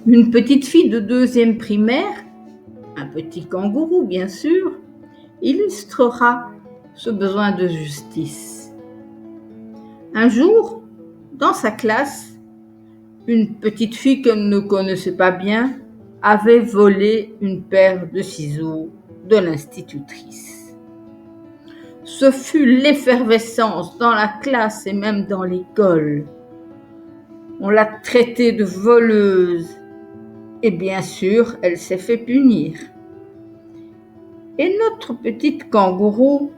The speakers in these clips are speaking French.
Une petite fille de 2e primaire, un petit kangourou bien sûr, illustrera ce besoin de justice. Un jour, dans sa classe, une petite fille qu'elle ne connaissait pas bien avait volé une paire de ciseaux de l'institutrice. Ce fut l'effervescence dans la classe et même dans l'école. On l'a traitée de voleuse et bien sûr, elle s'est fait punir. Et notre petite kangourou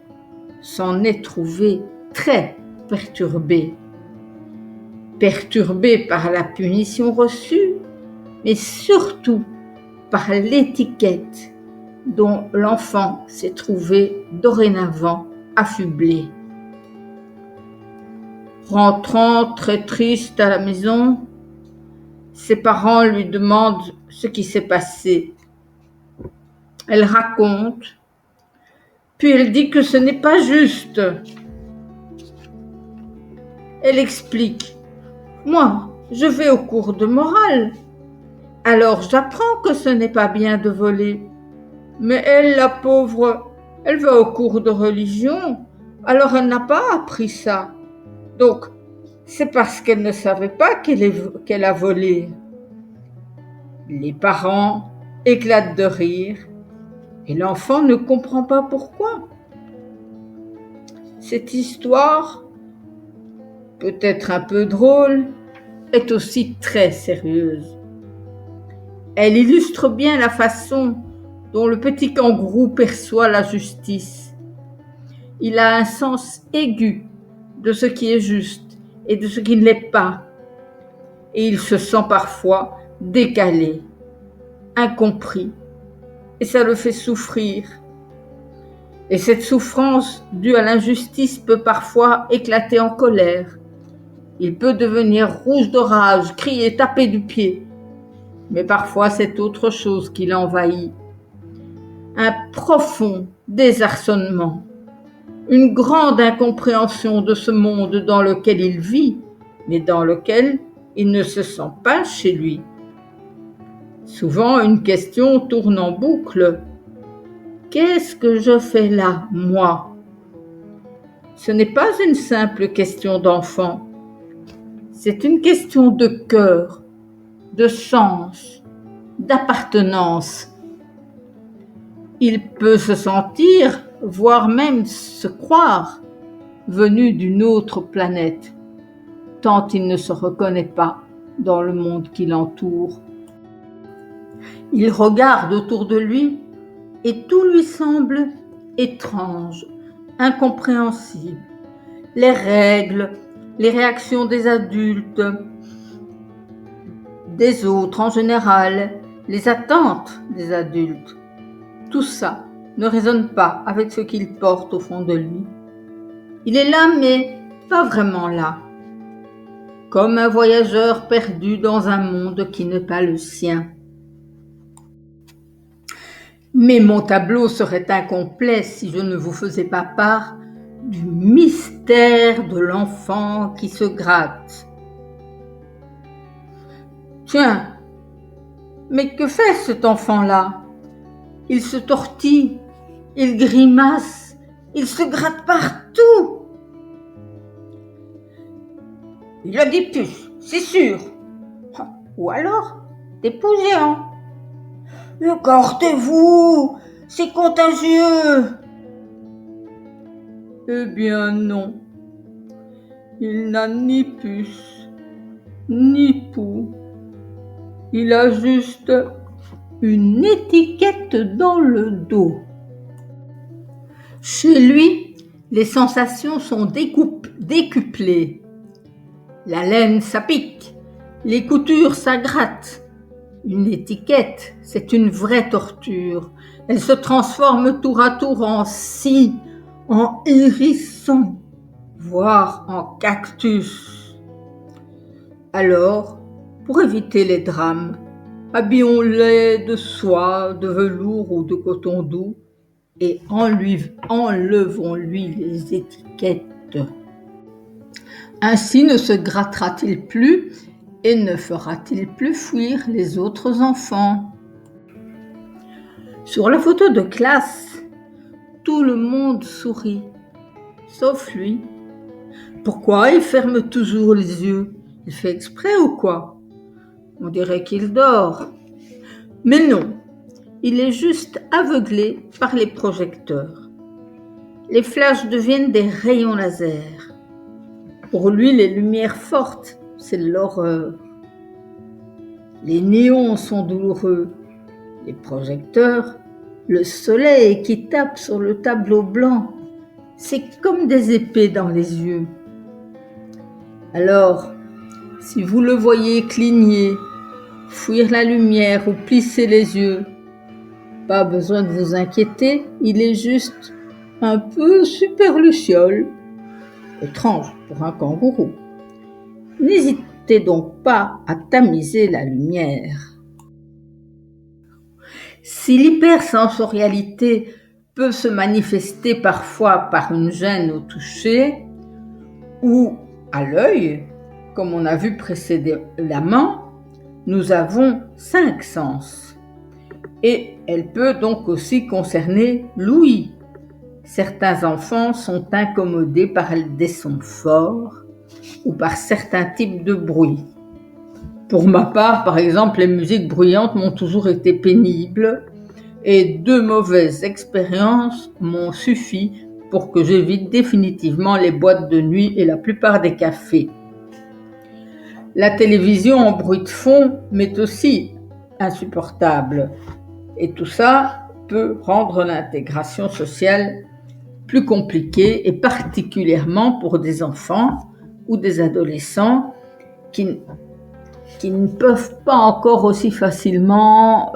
s'en est trouvée très perturbée. Perturbée par la punition reçue, mais surtout par l'étiquette dont l'enfant s'est trouvé dorénavant affublé. Rentrant très triste à la maison, ses parents lui demandent ce qui s'est passé. Elle raconte, puis elle dit que ce n'est pas juste. Elle explique, moi, je vais au cours de morale, alors j'apprends que ce n'est pas bien de voler. Mais elle, la pauvre, elle va au cours de religion, alors elle n'a pas appris ça. Donc, c'est parce qu'elle ne savait pas qu'elle a volé. Les parents éclatent de rire et l'enfant ne comprend pas pourquoi. Cette histoire, peut-être un peu drôle, est aussi très sérieuse. Elle illustre bien la façon dont le petit kangourou perçoit la justice. Il a un sens aigu de ce qui est juste et de ce qui ne l'est pas. Et il se sent parfois décalé, incompris, et ça le fait souffrir. Et cette souffrance due à l'injustice peut parfois éclater en colère. Il peut devenir rouge de rage, crier, taper du pied. Mais parfois c'est autre chose qui l'envahit. Un profond désarçonnement, une grande incompréhension de ce monde dans lequel il vit, mais dans lequel il ne se sent pas chez lui. Souvent, une question tourne en boucle. Qu'est-ce que je fais là, moi ? Ce n'est pas une simple question d'enfant. C'est une question de cœur, de sens, d'appartenance. Il peut se sentir, voire même se croire, venu d'une autre planète, tant il ne se reconnaît pas dans le monde qui l'entoure. Il regarde autour de lui et tout lui semble étrange, incompréhensible. Les règles, les réactions des adultes, des autres en général, les attentes des adultes, tout ça ne résonne pas avec ce qu'il porte au fond de lui. Il est là, mais pas vraiment là. Comme un voyageur perdu dans un monde qui n'est pas le sien. Mais mon tableau serait incomplet si je ne vous faisais pas part du mystère de l'enfant qui se gratte. Tiens, mais que fait cet enfant-là ? Il se tortille, il grimace, il se gratte partout. Il a des puces, c'est sûr. Ou alors des poux géants. Écartez-vous, c'est contagieux. Eh bien non, il n'a ni puce, ni poux. Il a juste une étiquette dans le dos. Chez lui, les sensations sont décuplées. La laine, ça pique. Les coutures, ça gratte. Une étiquette, c'est une vraie torture. Elle se transforme tour à tour en scie, en hérisson, voire en cactus. Alors, pour éviter les drames, habillons-les de soie, de velours ou de coton doux et enlevons-lui les étiquettes. Ainsi ne se grattera-t-il plus Et ne fera-t-il plus fuir les autres enfants? Sur la photo de classe, tout le monde sourit, sauf lui. Pourquoi il ferme toujours les yeux? Il fait exprès ou quoi? On dirait qu'il dort. Mais non, il est juste aveuglé par les projecteurs. Les flashs deviennent des rayons laser. Pour lui, les lumières fortes, c'est l'horreur. Les néons sont douloureux. Les projecteurs, le soleil qui tape sur le tableau blanc, c'est comme des épées dans les yeux. Alors, si vous le voyez cligner, fuir la lumière ou plisser les yeux, pas besoin de vous inquiéter, il est juste un peu superluciole. Étrange pour un kangourou. N'hésitez donc pas à tamiser la lumière. Si l'hypersensorialité peut se manifester parfois par une gêne au toucher ou à l'œil, comme on a vu précédemment, nous avons 5 sens. Et elle peut donc aussi concerner l'ouïe. Certains enfants sont incommodés par des sons forts ou par certains types de bruit. Pour ma part, par exemple, les musiques bruyantes m'ont toujours été pénibles et 2 mauvaises expériences m'ont suffi pour que j'évite définitivement les boîtes de nuit et la plupart des cafés. La télévision en bruit de fond m'est aussi insupportable et tout ça peut rendre l'intégration sociale plus compliquée et particulièrement pour des enfants ou des adolescents qui ne peuvent pas encore aussi facilement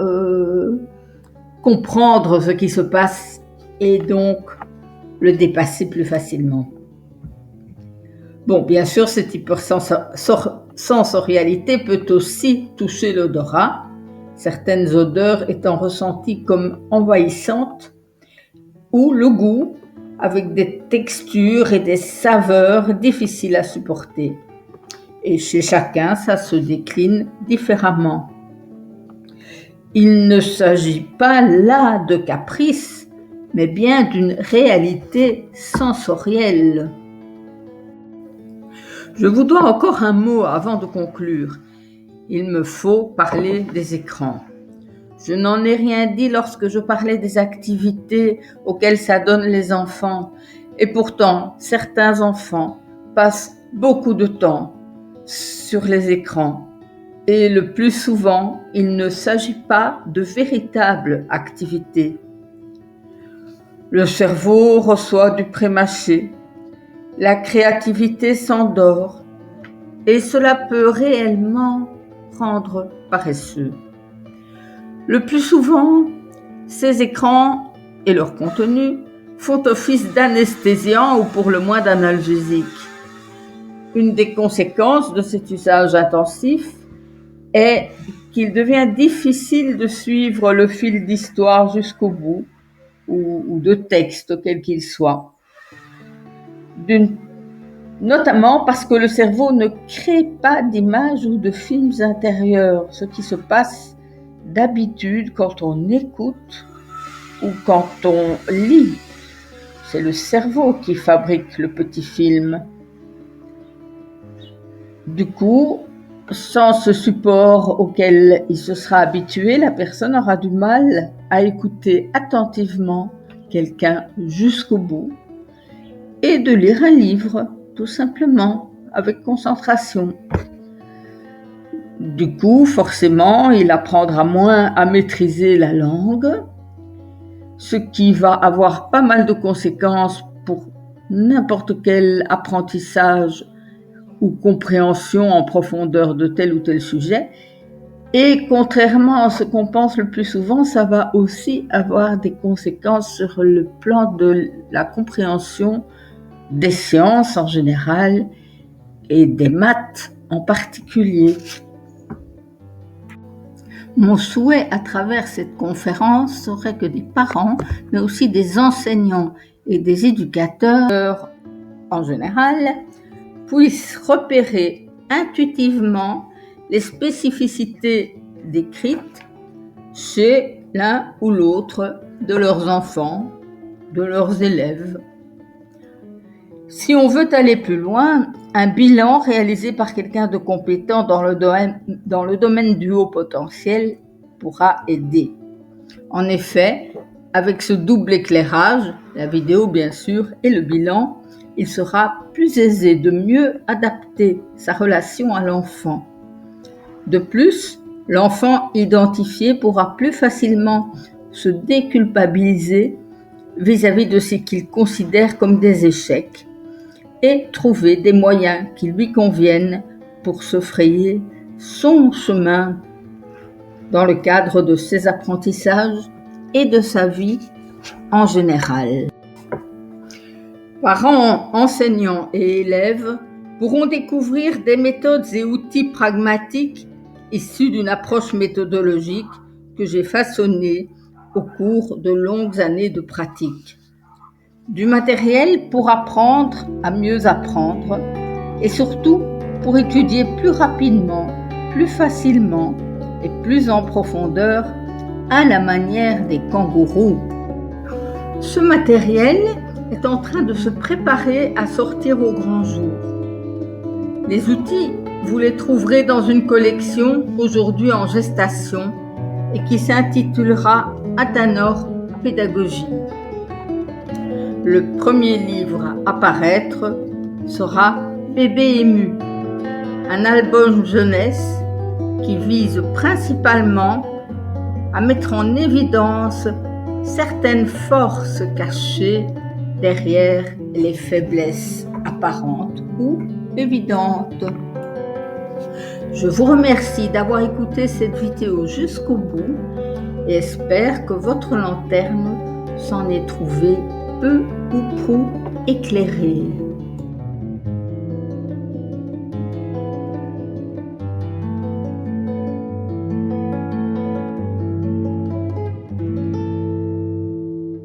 comprendre ce qui se passe et donc le dépasser plus facilement. Bon, bien sûr, cette hypersensorialité peut aussi toucher l'odorat, certaines odeurs étant ressenties comme envahissantes, ou le goût, avec des textures et des saveurs difficiles à supporter. Et chez chacun, ça se décline différemment. Il ne s'agit pas là de caprice, mais bien d'une réalité sensorielle. Je vous dois encore un mot avant de conclure. Il me faut parler des écrans. Je n'en ai rien dit lorsque je parlais des activités auxquelles s'adonnent les enfants. Et pourtant, certains enfants passent beaucoup de temps sur les écrans. Et le plus souvent, il ne s'agit pas de véritables activités. Le cerveau reçoit du pré-mâché, la créativité s'endort et cela peut réellement rendre paresseux. Le plus souvent, ces écrans et leur contenu font office d'anesthésiant ou pour le moins d'analgésique. Une des conséquences de cet usage intensif est qu'il devient difficile de suivre le fil d'histoire jusqu'au bout ou de texte quel qu'il soit. Notamment parce que le cerveau ne crée pas d'images ou de films intérieurs, ce qui se passe d'habitude quand on écoute ou quand on lit. C'est le cerveau qui fabrique le petit film. Du coup, sans ce support auquel il se sera habitué, la personne aura du mal à écouter attentivement quelqu'un jusqu'au bout et de lire un livre, tout simplement, avec concentration. Du coup, forcément, il apprendra moins à maîtriser la langue, ce qui va avoir pas mal de conséquences pour n'importe quel apprentissage ou compréhension en profondeur de tel ou tel sujet. Et contrairement à ce qu'on pense le plus souvent, ça va aussi avoir des conséquences sur le plan de la compréhension des sciences en général et des maths en particulier. Mon souhait à travers cette conférence serait que des parents, mais aussi des enseignants et des éducateurs en général, puissent repérer intuitivement les spécificités décrites chez l'un ou l'autre de leurs enfants, de leurs élèves. Si on veut aller plus loin, un bilan réalisé par quelqu'un de compétent dans le domaine du haut potentiel pourra aider. En effet, avec ce double éclairage, la vidéo bien sûr et le bilan, il sera plus aisé de mieux adapter sa relation à l'enfant. De plus, l'enfant identifié pourra plus facilement se déculpabiliser vis-à-vis de ce qu'il considère comme des échecs et trouver des moyens qui lui conviennent pour se frayer son chemin dans le cadre de ses apprentissages et de sa vie en général. Parents, enseignants et élèves pourront découvrir des méthodes et outils pragmatiques issus d'une approche méthodologique que j'ai façonnée au cours de longues années de pratique. Du matériel pour apprendre à mieux apprendre et surtout pour étudier plus rapidement, plus facilement et plus en profondeur à la manière des kangourous. Ce matériel est en train de se préparer à sortir au grand jour. Les outils, vous les trouverez dans une collection aujourd'hui en gestation et qui s'intitulera Athanor Pédagogie. Le premier livre à paraître sera Bébé ému, un album jeunesse qui vise principalement à mettre en évidence certaines forces cachées derrière les faiblesses apparentes ou évidentes. Je vous remercie d'avoir écouté cette vidéo jusqu'au bout et espère que votre lanterne s'en est trouvée peu ou prou éclairée.